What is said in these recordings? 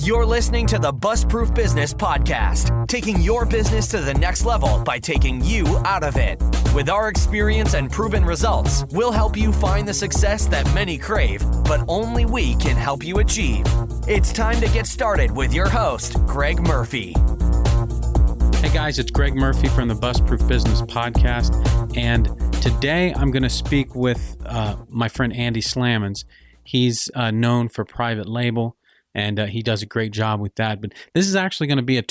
You're listening to the Bust-Proof Business Podcast, taking your business to the next level by taking you out of it. With our experience and proven results, we'll help you find the success that many crave, but only we can help you achieve. It's time to get started with your host, Greg Murphy. Hey guys, it's Greg Murphy from the Bust-Proof Business Podcast, and today I'm going to speak with my friend Andy Slamans. He's known for private label, and he does a great job with that. But this is actually going to be a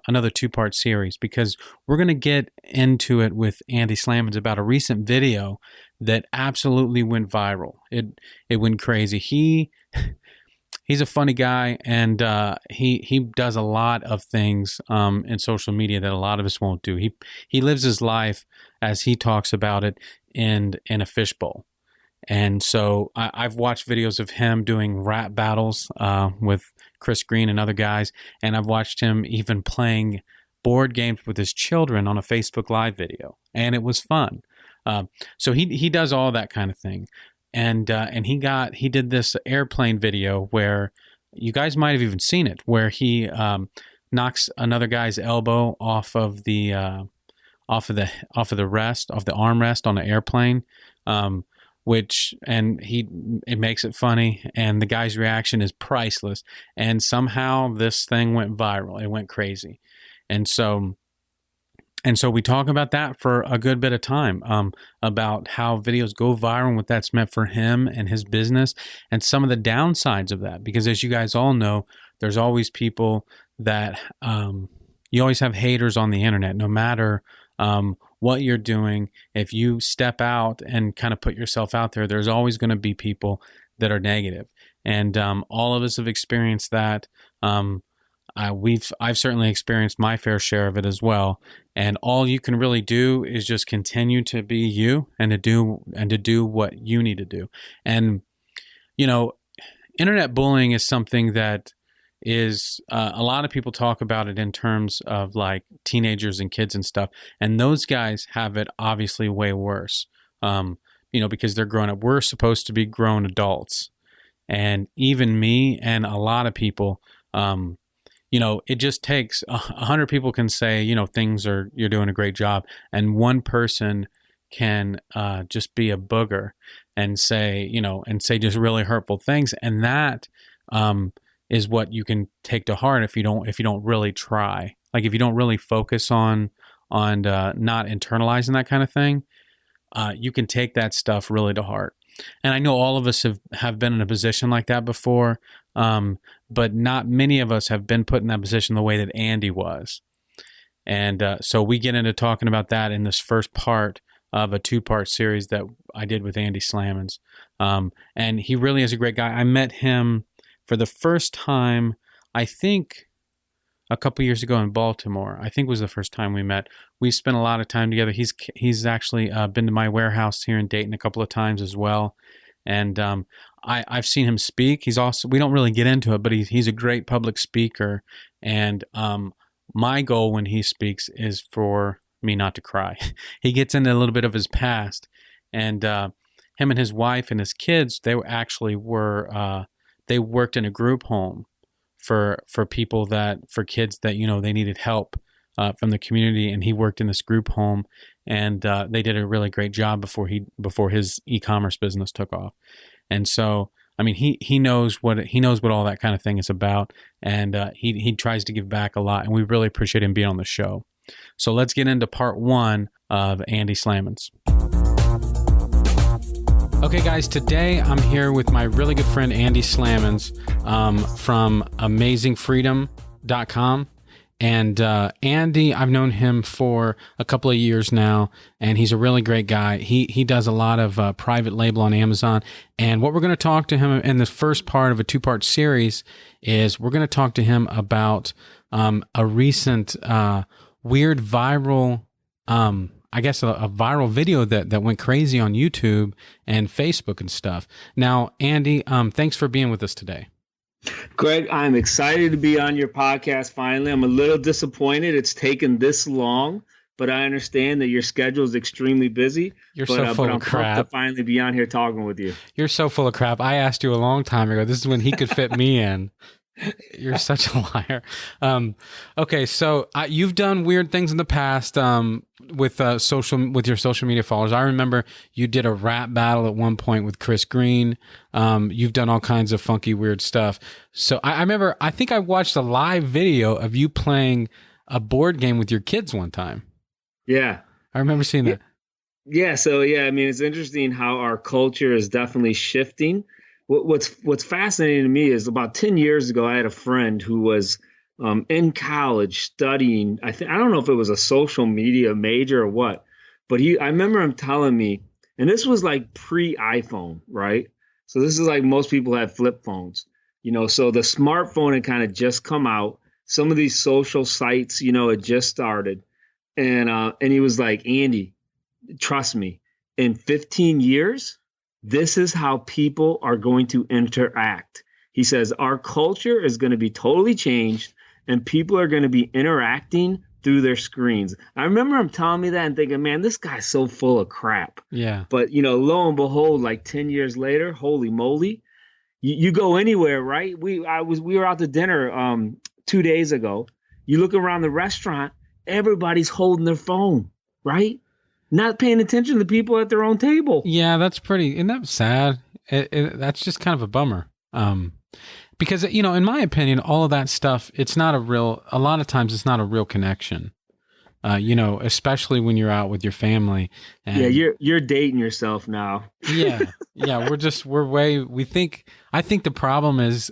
another two-part series, because we're going to get into it with Andy Slamans about a recent video that absolutely went viral. It went crazy. He's a funny guy, and he does a lot of things in social media that a lot of us won't do. He lives his life as he talks about it in a fishbowl. And so I've watched videos of him doing rap battles with Chris Green and other guys, and I've watched him even playing board games with his children on a Facebook Live video, and it was fun. So he does all that kind of thing, and he did this airplane video where you guys might have even seen it, where he knocks another guy's elbow off of the armrest on the airplane. It makes it funny, and the guy's reaction is priceless. And somehow this thing went viral. It went crazy. And so we talk about that for a good bit of time, about how videos go viral and what that's meant for him and his business, and some of the downsides of that. Because as you guys all know, there's always people that, you always have haters on the internet, no matter what you're doing. If you step out and kind of put yourself out there, there's always going to be people that are negative. And all of us have experienced that. I've certainly experienced my fair share of it as well. And all you can really do is just continue to be you and to do what you need to do. And internet bullying is something that is a lot of people talk about it in terms of like teenagers and kids and stuff, and those guys have it obviously way worse, because they're grown up. We're supposed to be grown adults, and even me and a lot of people, it just takes 100 people can say, you're doing a great job, and one person can just be a booger and say just really hurtful things, and that is what you can take to heart if you don't really try. Like if you don't really focus on not internalizing that kind of thing, you can take that stuff really to heart. And I know all of us have been in a position like that before, but not many of us have been put in that position the way that Andy was. And so we get into talking about that in this first part of a two-part series that I did with Andy Slamans. And he really is a great guy. I met him for the first time, I think, a couple years ago in Baltimore. I think was the first time we met. We spent a lot of time together. He's actually been to my warehouse here in Dayton a couple of times as well. And I've seen him speak. He's also, we don't really get into it, but he's a great public speaker. And my goal when he speaks is for me not to cry. He gets into a little bit of his past. And him and his wife and his kids, they worked in a group home for kids that, they needed help from the community. And he worked in this group home, and they did a really great job before his e-commerce business took off. And so, I mean, he knows what all that kind of thing is about. And he tries to give back a lot, and we really appreciate him being on the show. So let's get into part one of Andy Slamans. Okay, guys, today I'm here with my really good friend Andy Slamans from AmazingFreedom.com. And Andy, I've known him for a couple of years now, and he's a really great guy. He does a lot of private label on Amazon. And what we're going to talk to him in the first part of a two-part series is we're going to talk to him about a recent weird viral a viral video that went crazy on YouTube and Facebook and stuff. Now, Andy, thanks for being with us today. Greg, I'm excited to be on your podcast finally. I'm a little disappointed it's taken this long, but I understand that your schedule is extremely busy. You're so full of crap. I'm pumped to finally be on here talking with you. You're so full of crap. I asked you a long time ago. This is when he could fit me in. You're such a liar. Okay, so you've done weird things in the past with your social media followers. I remember you did a rap battle at one point with Chris Green. You've done all kinds of funky, weird stuff. So I remember, I think I watched a live video of you playing a board game with your kids one time. Yeah. I remember seeing that. Yeah. So yeah, I mean, it's interesting how our culture is definitely shifting. What's fascinating to me is about 10 years ago, I had a friend who was in college studying. I don't know if it was a social media major or what, but I remember him telling me, and this was like pre-iPhone, right? So this is like most people had flip phones, so the smartphone had kind of just come out. Some of these social sites, had just started. And he was like, Andy, trust me, in 15 years, this is how people are going to interact. He says, our culture is going to be totally changed and people are going to be interacting through their screens. I remember him telling me that and thinking, man, this guy's so full of crap. Yeah. But, lo and behold, like 10 years later, holy moly, you go anywhere, right? We were out to dinner 2 days ago. You look around the restaurant, everybody's holding their phone, right? Not paying attention to the people at their own table. Yeah, isn't that sad? That's just kind of a bummer. Because, in my opinion, all of that stuff, a lot of times it's not a real connection. Especially when you're out with your family. And yeah, you're dating yourself now. yeah. I think the problem is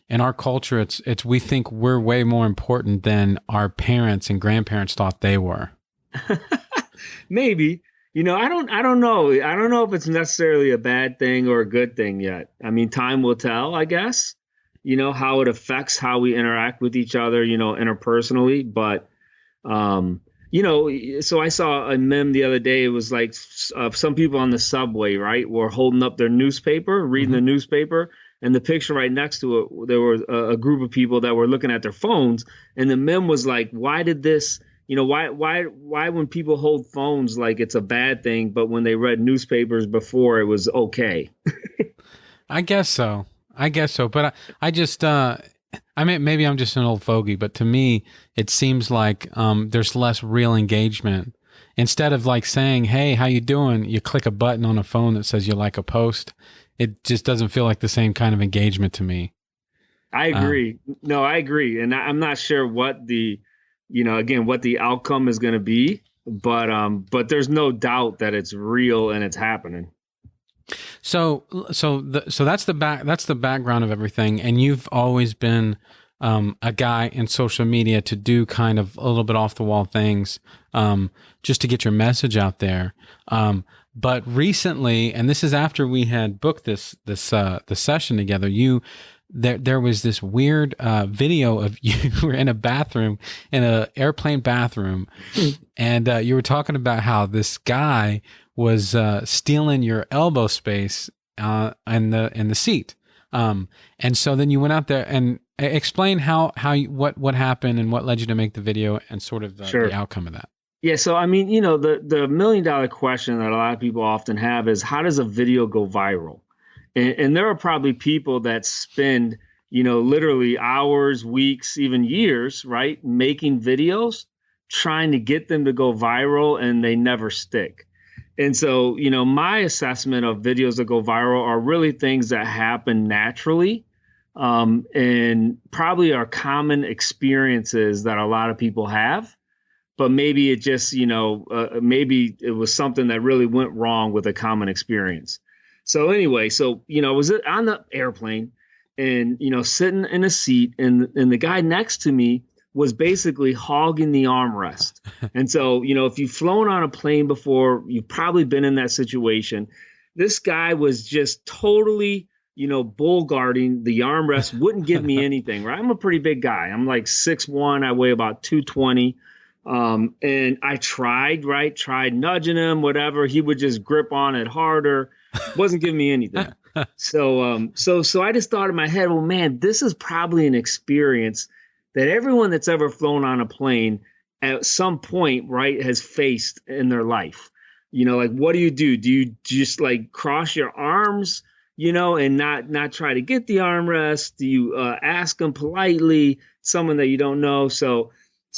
in our culture, we think we're way more important than our parents and grandparents thought they were. Maybe, I don't know. I don't know if it's necessarily a bad thing or a good thing yet. I mean, time will tell, I guess, how it affects how we interact with each other, interpersonally. But, so I saw a meme the other day. It was like some people on the subway, right, were holding up their newspaper, reading the newspaper. And the picture right next to it, there was a group of people that were looking at their phones. And the meme was like, why did this, why when people hold phones like it's a bad thing, but when they read newspapers before it was okay? I guess so. But I just, maybe I'm just an old fogey, but to me, it seems like there's less real engagement. Instead of like saying, hey, how you doing? You click a button on a phone that says you like a post. It just doesn't feel like the same kind of engagement to me. I agree. I agree. And I'm not sure what the outcome is going to be, but there's no doubt that it's real and it's happening. So that's the background of everything. And you've always been a guy in social media to do kind of a little bit off the wall things, just to get your message out there. But recently, and this is after we had booked the session together, there was this weird video of you were in a bathroom, in an airplane bathroom, and you were talking about how this guy was stealing your elbow space in the seat. And so then you went out there and explain what happened and what led you to make the video and sort of the outcome of that. Yeah. So, I mean, the $1 million question that a lot of people often have is, how does a video go viral? And there are probably people that spend, literally hours, weeks, even years, right, making videos, trying to get them to go viral, and they never stick. And so, my assessment of videos that go viral are really things that happen naturally, and probably are common experiences that a lot of people have. But maybe it just, maybe it was something that really went wrong with a common experience. So anyway, I was on the airplane and, sitting in a seat, and the guy next to me was basically hogging the armrest. And so, if you've flown on a plane before, you've probably been in that situation. This guy was just totally, bull guarding the armrest, wouldn't give me anything, right? I'm a pretty big guy. I'm like 6'1", I weigh about 220. And I tried nudging him, whatever. He would just grip on it harder. Wasn't giving me anything. So I just thought in my head, well, man, this is probably an experience that everyone that's ever flown on a plane at some point, right, has faced in their life. Like, what do? Do you just like cross your arms, and not try to get the armrest? Do you ask them politely, someone that you don't know? So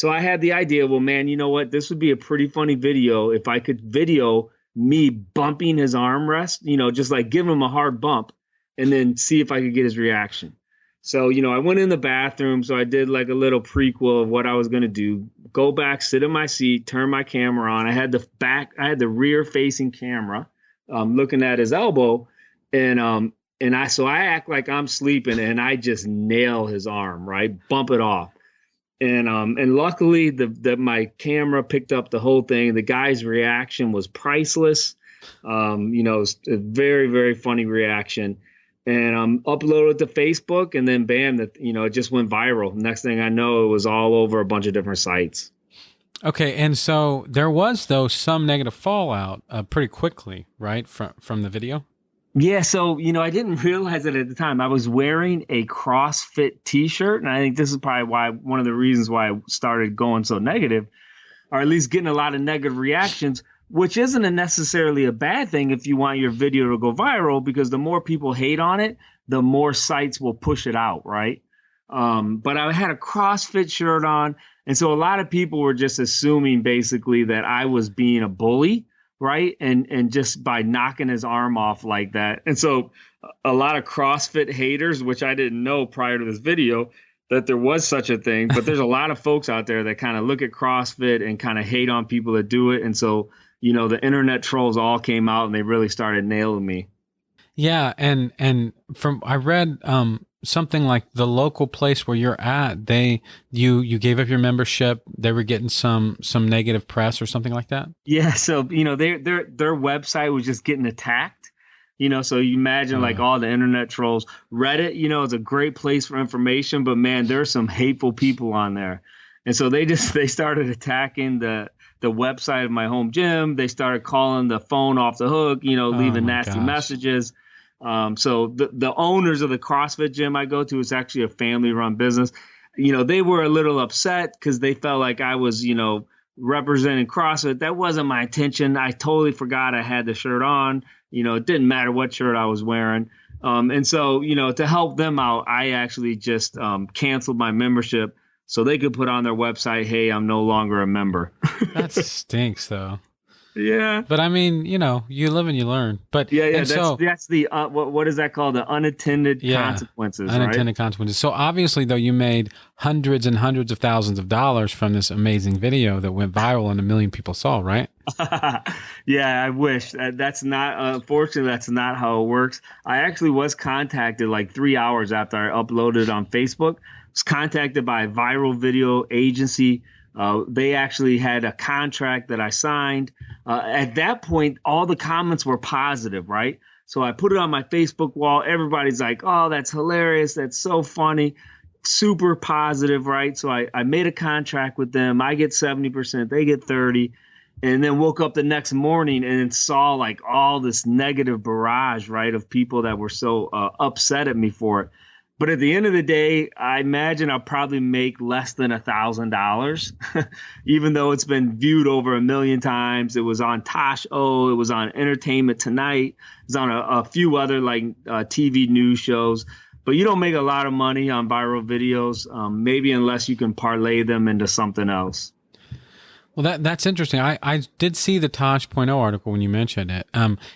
I had the idea, well, man, you know what? This would be a pretty funny video if I could video me bumping his armrest, just like give him a hard bump and then see if I could get his reaction. So, I went in the bathroom. So I did like a little prequel of what I was going to do. Go back, sit in my seat, turn my camera on. I had the rear facing camera looking at his elbow. So I act like I'm sleeping and I just nail his arm, right? Bump it off. And luckily my camera picked up the whole thing. The guy's reaction was priceless. It's a very, very funny reaction. And uploaded to Facebook, and then bam, it just went viral. Next thing I know, it was all over a bunch of different sites. Okay, and so there was, though, some negative fallout pretty quickly, right, from the video? Yeah, so, I didn't realize it at the time. I was wearing a CrossFit T-shirt, and I think this is probably one of the reasons why I started going so negative, or at least getting a lot of negative reactions, which isn't necessarily a bad thing if you want your video to go viral, because the more people hate on it, the more sites will push it out, right? But I had a CrossFit shirt on, and so a lot of people were just assuming basically that I was being a bully, right? And just by knocking his arm off like that. And so a lot of CrossFit haters, which I didn't know prior to this video, that there was such a thing, but there's a lot of folks out there that kind of look at CrossFit and kind of hate on people that do it. And so, the internet trolls all came out and they really started nailing me. Yeah. And I read, something like the local place where you're at, you gave up your membership. They were getting some negative press or something like that. Yeah. So, their website was just getting attacked. So you imagine like all the internet trolls. Reddit, is a great place for information, but man, there's some hateful people on there. And so they started attacking the website of my home gym. They started calling the phone off the hook, leaving nasty messages. So the owners of the CrossFit gym I go to, is actually a family run business. They were a little upset because they felt like I was, representing CrossFit. That wasn't my intention. I totally forgot I had the shirt on. It didn't matter what shirt I was wearing. And so, to help them out, I actually just canceled my membership so they could put on their website, hey, I'm no longer a member. That stinks, though. Yeah. But I mean, you live and you learn. But yeah. That's the what is that called? The unintended consequences. Unintended consequences. So obviously, though, you made hundreds and hundreds of thousands of dollars from this amazing video that went viral and 1 million people saw, right? Yeah, I wish. That's not. Unfortunately, that's not how it works. I actually was contacted like 3 hours after I uploaded it on Facebook. I was contacted by a viral video agency. They actually had a contract that I signed. At that point, all the comments were positive, right? So I put it on my Facebook wall. Everybody's like, oh, that's hilarious. That's so funny. Super positive, right? So I made a contract with them. I get 70%, they get 30%. And then woke up the next morning and saw like all this negative barrage, right, of people that were so upset at me for it. But at the end of the day, I imagine I'll probably make less than $1,000, even though it's been viewed over 1 million times. It was on Tosh O. It was on Entertainment Tonight. It was on a few other like TV news shows. But you don't make a lot of money on viral videos, maybe unless you can parlay them into something else. Well, that's interesting. I did see the Tosh.0 article when you mentioned it.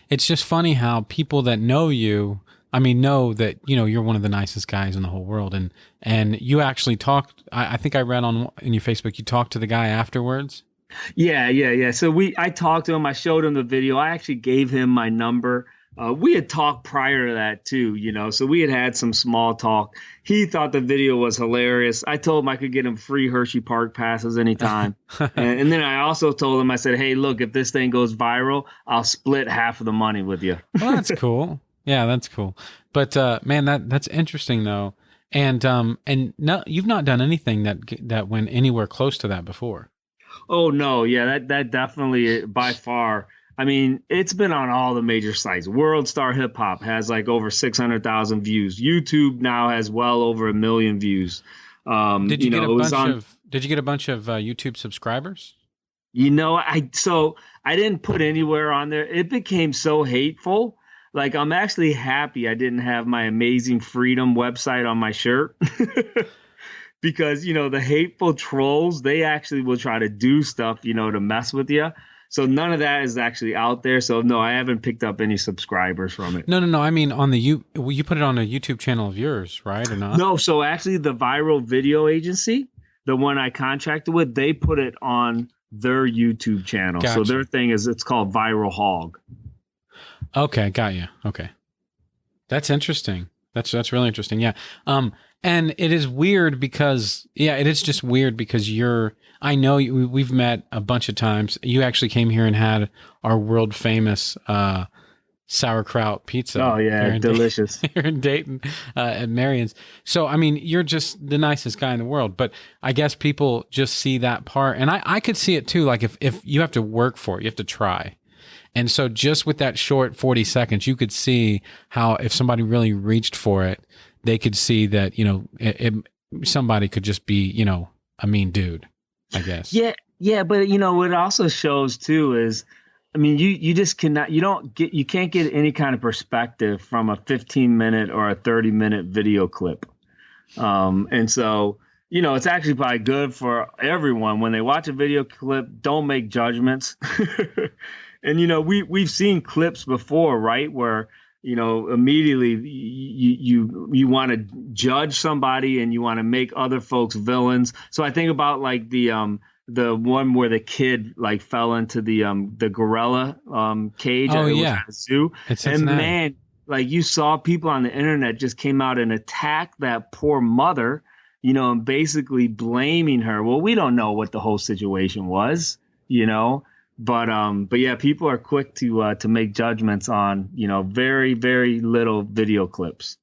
It's just funny how people that know you, know that, you're one of the nicest guys in the whole world. And you actually talked, I think I read in your Facebook, you talked to the guy afterwards. Yeah. So I talked to him. I showed him the video. I actually gave him my number. We had talked prior to that too, so we had some small talk. He thought the video was hilarious. I told him I could get him free Hershey Park passes anytime. and then I also told him, I said, hey, look, if this thing goes viral, I'll split half of the money with you. Well, that's cool. Yeah, that's cool. But man, that's interesting though. And no, you've not done anything that went anywhere close to that before. Oh no, yeah, that definitely by far. It's been on all the major sites. World Star Hip Hop has like over 600,000 views. YouTube now has well over 1 million views. Did you get a bunch of YouTube subscribers? I didn't put anywhere on there. It became so hateful. like I'm actually happy I didn't have my Amazing Freedom website on my shirt. Because, the hateful trolls, they actually will try to do stuff, to mess with you. So none of that is actually out there. So no, I haven't picked up any subscribers from it. No. I mean, you put it on a YouTube channel of yours, right, or not? No, so actually the Viral Video Agency, the one I contracted with, they put it on their YouTube channel. Gotcha. So their thing is, it's called Viral Hog. Okay, got you. Okay, that's interesting. That's really interesting. Yeah. And it is weird because, it is just weird because I know we've met a bunch of times. You actually came here and had our world famous sauerkraut pizza. Oh yeah, delicious. Here in Dayton at Marion's. So, I mean, you're just the nicest guy in the world, but I guess people just see that part. And I could see it too. Like if you have to work for it, you have to try. And so just with that short 40 seconds, you could see how if somebody really reached for it, they could see that, somebody could just be, a mean dude, I guess. Yeah. But, what it also shows too is, I mean, you just cannot, you can't get any kind of perspective from a 15-minute or a 30-minute video clip. And so, it's actually probably good for everyone when they watch a video clip, don't make judgments. And, we've seen clips before, right, where, immediately you want to judge somebody and you want to make other folks villains. So I think about like the one where the kid like fell into the gorilla cage at the zoo. And man, like you saw people on the internet just came out and attacked that poor mother, and basically blaming her. Well, we don't know what the whole situation was, But yeah, people are quick to make judgments on, very, very little video clips.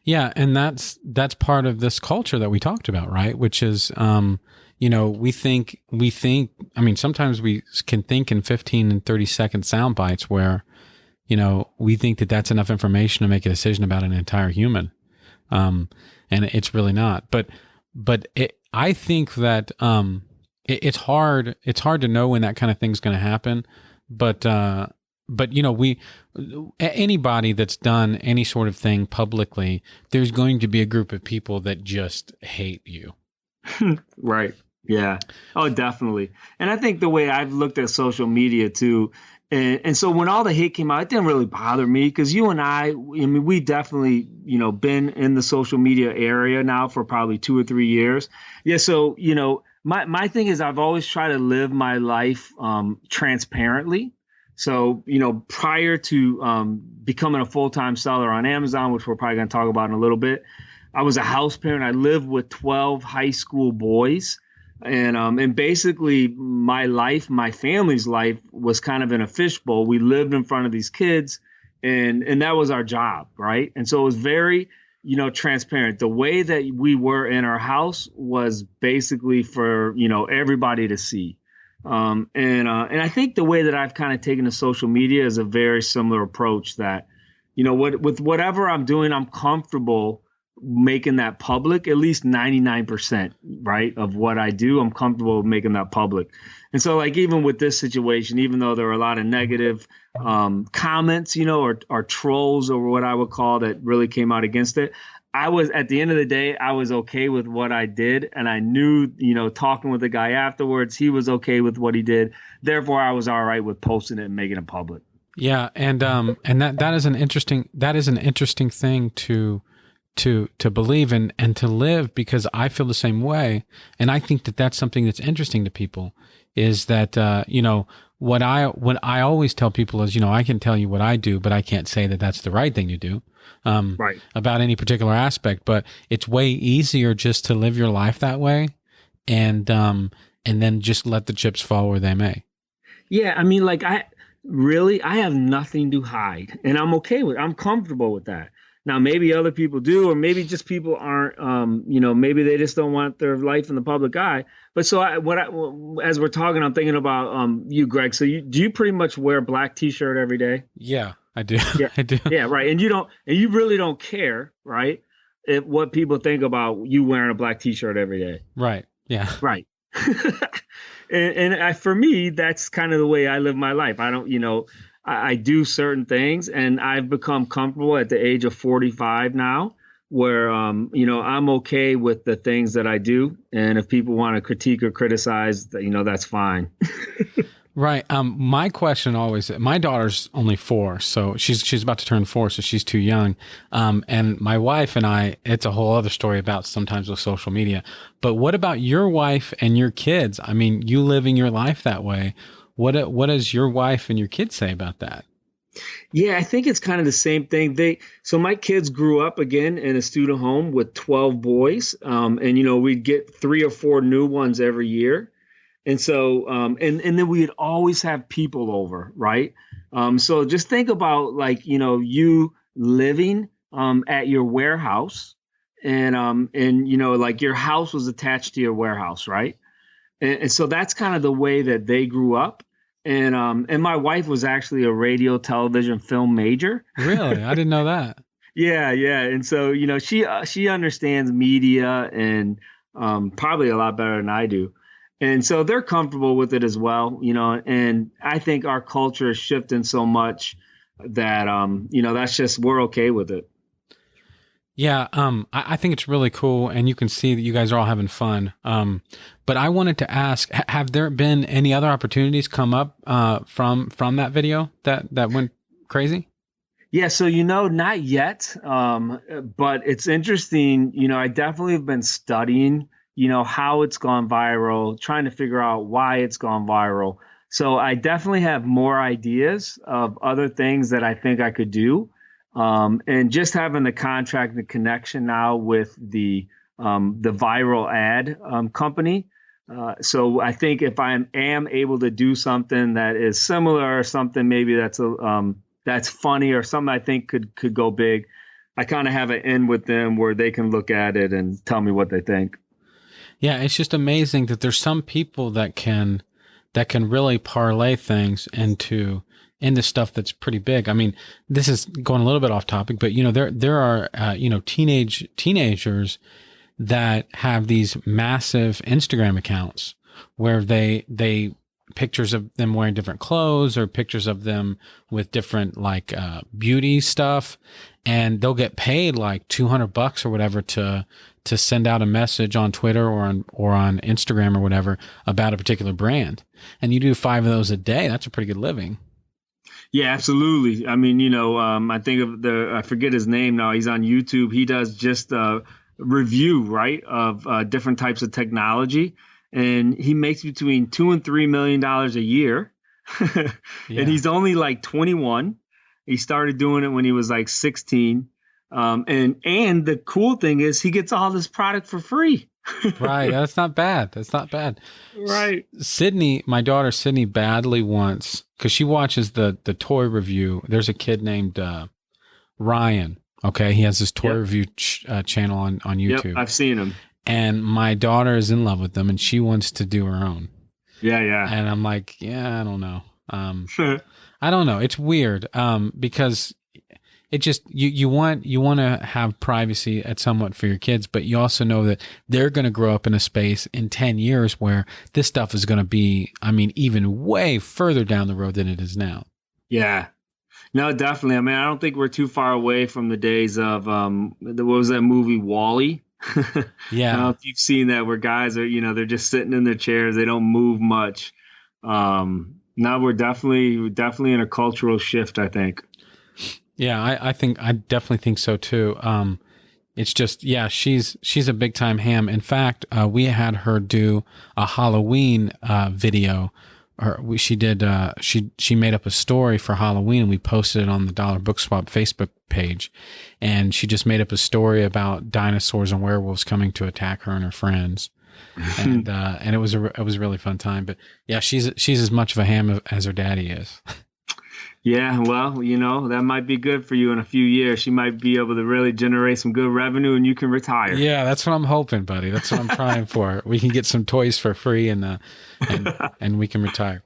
Yeah. And that's part of this culture that we talked about, right? Which is, we think, I mean, sometimes we can think in 15 and 30 second sound bites where, we think that that's enough information to make a decision about an entire human. And it's really not, but I think that, it's hard to know when that kind of thing's going to happen, but anybody that's done any sort of thing publicly, there's going to be a group of people that just hate you. Right. Yeah. Oh, definitely. And I think the way I've looked at social media too, and so when all the hate came out, it didn't really bother me because you and I mean, we definitely, been in the social media area now for probably 2 or 3 years. Yeah. So, my thing is I've always tried to live my life transparently. So, prior to becoming a full-time seller on Amazon, which we're probably going to talk about in a little bit, I was a house parent. I lived with 12 high school boys. And basically my family's life was kind of in a fishbowl. We lived in front of these kids and that was our job. Right. And so it was very, transparent. The way that we were in our house was basically for, everybody to see. And I think the way that I've kind of taken to social media is a very similar approach that, with whatever I'm doing, I'm comfortable making that public, at least 99%, right, of what I do, I'm comfortable making that public. And so like even with this situation, even though there were a lot of negative comments, or trolls or what I would call that really came out against it, I was, at the end of the day, I was okay with what I did. And I knew, talking with the guy afterwards, he was okay with what he did. Therefore, I was all right with posting it and making it public. Yeah. And that is an interesting thing to believe and to live, because I feel the same way. And I think that that's something that's interesting to people is that, what I always tell people is, I can tell you what I do, but I can't say that that's the right thing to do, right, about any particular aspect, but it's way easier just to live your life that way. And then just let the chips fall where they may. Yeah. I mean, like I have nothing to hide and I'm comfortable with that. Now, maybe other people do, or maybe just people aren't, maybe they just don't want their life in the public eye. But so as we're talking, I'm thinking about you, Greg. So do you pretty much wear a black T-shirt every day? Yeah, I do. Yeah, I do. Yeah, right. And you really don't care, right, what people think about you wearing a black T-shirt every day. Right. Yeah. Right. For me, that's kind of the way I live my life. I don't, I do certain things, and I've become comfortable at the age of 45 now, where I'm okay with the things that I do, and if people want to critique or criticize, that's fine. Right. My question always, my daughter's only 4, so she's about to turn 4, so she's too young. And my wife and I, it's a whole other story about sometimes with social media. But what about your wife and your kids? I mean, you living your life that way. What does your wife and your kids say about that? Yeah, I think it's kind of the same thing. So my kids grew up again in a student home with 12 boys. And we'd get 3 or 4 new ones every year. And so, and then we'd always have people over, right? So just think about you living at your warehouse, and like your house was attached to your warehouse, right? And so that's kind of the way that they grew up. And my wife was actually a radio, television, film major. Really? I didn't know that. Yeah. And so, she understands media and probably a lot better than I do. And so they're comfortable with it as well, and I think our culture is shifting so much that, that's just, we're okay with it. Yeah. I think it's really cool, and you can see that you guys are all having fun. But I wanted to ask, have there been any other opportunities come up, from that video that went crazy? Yeah. So, not yet. But it's interesting. I definitely have been studying how it's gone viral, trying to figure out why it's gone viral. So I definitely have more ideas of other things that I think I could do. And just having the contract, the connection now with the viral ad company. So I think if I am able to do something that is similar, or something maybe that's funny, or something I think could go big, I kind of have an in with them where they can look at it and tell me what they think. Yeah, it's just amazing that there's some people that can really parlay things into stuff that's pretty big. I mean, this is going a little bit off topic, but there are teenagers that have these massive Instagram accounts where they pictures of them wearing different clothes, or pictures of them with different beauty stuff, and they'll get paid like $200 or whatever to send out a message on Twitter or on Instagram or whatever about a particular brand. And you do 5 of those a day. That's a pretty good living. Yeah, absolutely. I mean, I think of I forget his name now. He's on YouTube. He does just a review, right, of different types of technology. And he makes between $2 and $3 million a year. Yeah. And he's only like 21. He started doing it when he was like 16. And the cool thing is he gets all this product for free. Right. That's not bad. Right. Sydney, my daughter Sydney, badly wants, because she watches the toy review. There's a kid named Ryan. Okay. He has this toy review channel on YouTube. Yep, I've seen him. And my daughter is in love with them, and she wants to do her own. Yeah. And I'm like, yeah, I don't know. I don't know. It's weird because it just you want to have privacy at somewhat for your kids, but you also know that they're going to grow up in a space in 10 years where this stuff is going to be, I mean, even way further down the road than it is now. Yeah. No, definitely. I mean, I don't think we're too far away from the days of what was that movie, Wall-E? Yeah. I don't know if you've seen that, where guys are, they're just sitting in their chairs, they don't move much. Now we're definitely in a cultural shift, I think. Yeah, I definitely think so too. It's just, yeah, she's a big time ham. In fact, we had her do a Halloween video. She made up a story for Halloween, and we posted it on the Dollar Book Swap Facebook page. And she just made up a story about dinosaurs and werewolves coming to attack her and her friends. And it was a really fun time. But yeah, she's as much of a ham as her daddy is. Yeah, well, that might be good for you in a few years. She might be able to really generate some good revenue, and you can retire. Yeah, that's what I'm hoping, buddy. That's what I'm trying for. We can get some toys for free, and we can retire.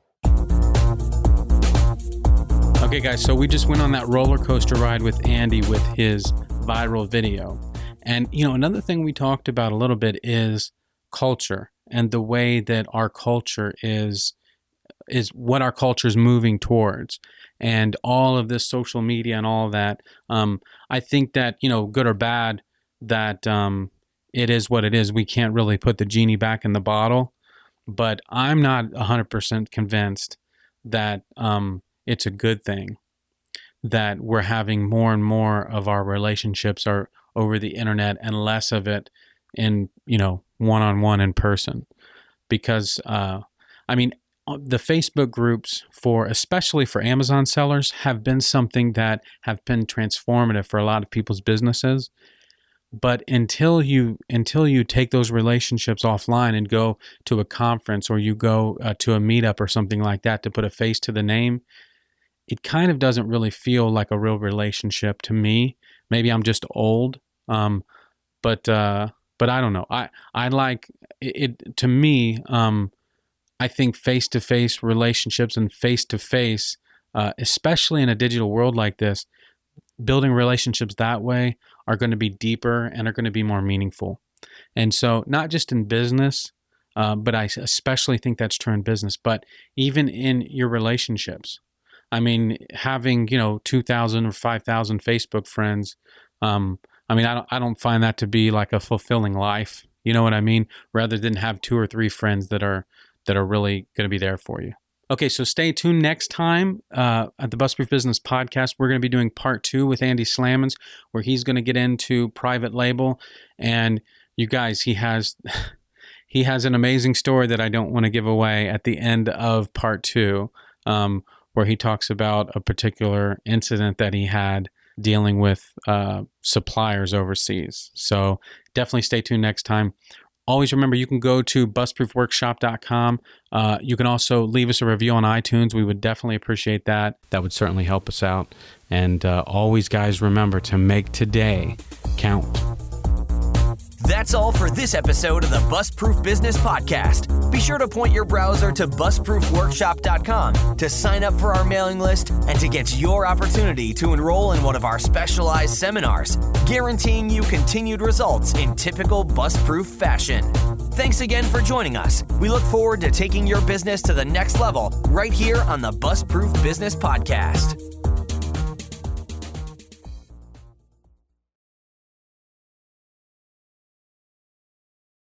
Okay, guys, so we just went on that roller coaster ride with Andy with his viral video. And, another thing we talked about a little bit is culture, and the way that our culture is what our culture is moving towards. And all of this social media and all of that, I think that, good or bad, that it is what it is. We can't really put the genie back in the bottle, but I'm not 100% convinced that it's a good thing that we're having more and more of our relationships are over the internet and less of it in, one-on-one in person. Because, the Facebook groups especially for Amazon sellers have been something that have been transformative for a lot of people's businesses. But until you take those relationships offline and go to a conference or you go to a meetup or something like that to put a face to the name, it kind of doesn't really feel like a real relationship to me. Maybe I'm just old, but I don't know. I like it. To me, I think face-to-face relationships and face-to-face, especially in a digital world like this, building relationships that way are going to be deeper and are going to be more meaningful. And so not just in business, but I especially think that's true in business, but even in your relationships. Having, 2,000 or 5,000 Facebook friends, I don't find that to be like a fulfilling life. You know what I mean? Rather than have 2 or 3 friends that are really going to be there for you. Okay, so stay tuned next time at the Bust-Proof Business Podcast. We're going to be doing part 2 with Andy Slamans, where he's going to get into private label. And you guys, he has an amazing story that I don't want to give away at the end of part 2, where he talks about a particular incident that he had dealing with suppliers overseas. So definitely stay tuned next time. Always remember, you can go to bustproofworkshop.com. You can also leave us a review on iTunes. We would definitely appreciate that. That would certainly help us out. And always, guys, remember to make today count. That's all for this episode of the Bust-Proof Business Podcast. Be sure to point your browser to bustproofworkshop.com to sign up for our mailing list and to get your opportunity to enroll in one of our specialized seminars, guaranteeing you continued results in typical Bust-Proof fashion. Thanks again for joining us. We look forward to taking your business to the next level right here on the Bust-Proof Business Podcast.